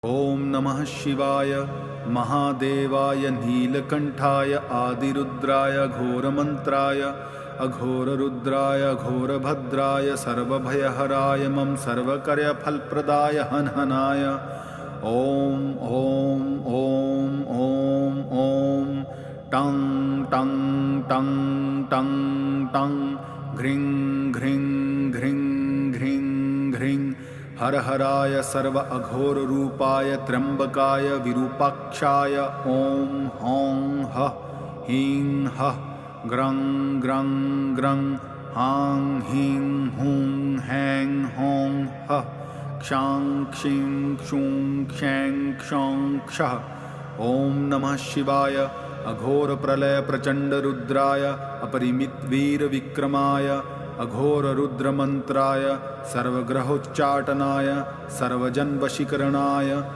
ॐ नमः शिवाय महादेवाय नीलकण्ठाय आदिरुद्राय घोरमन्त्राय अघोररुद्राय घोरभद्राय सर्वभयहराय मम सर्वकार्यफलप्रदाय हनहनाय ॐ ॐ ॐ ॐ ॐ टं टं टं टं टं घ्रीं घ्रीं घ्रीं घ्रीं घ्रीं हरहराय सर्व अघोर रूपाय त्र्यंबकाय विरूपाक्षाय ॐ हौं ह हीं ह ग्रं ग्रं ग्रं हां हीं हूं हैं हौं ह क्षां क्षीं क्षूं क्षैं क्षौं क्षः ॐ नमः शिवाय अघोर प्रलय प्रचंड रुद्राय अपरिमित वीर विक्रमाय अघोर रुद्र मंत्राय सर्वग्रहोच्चाटनाय सर्वजन वशीकरणाय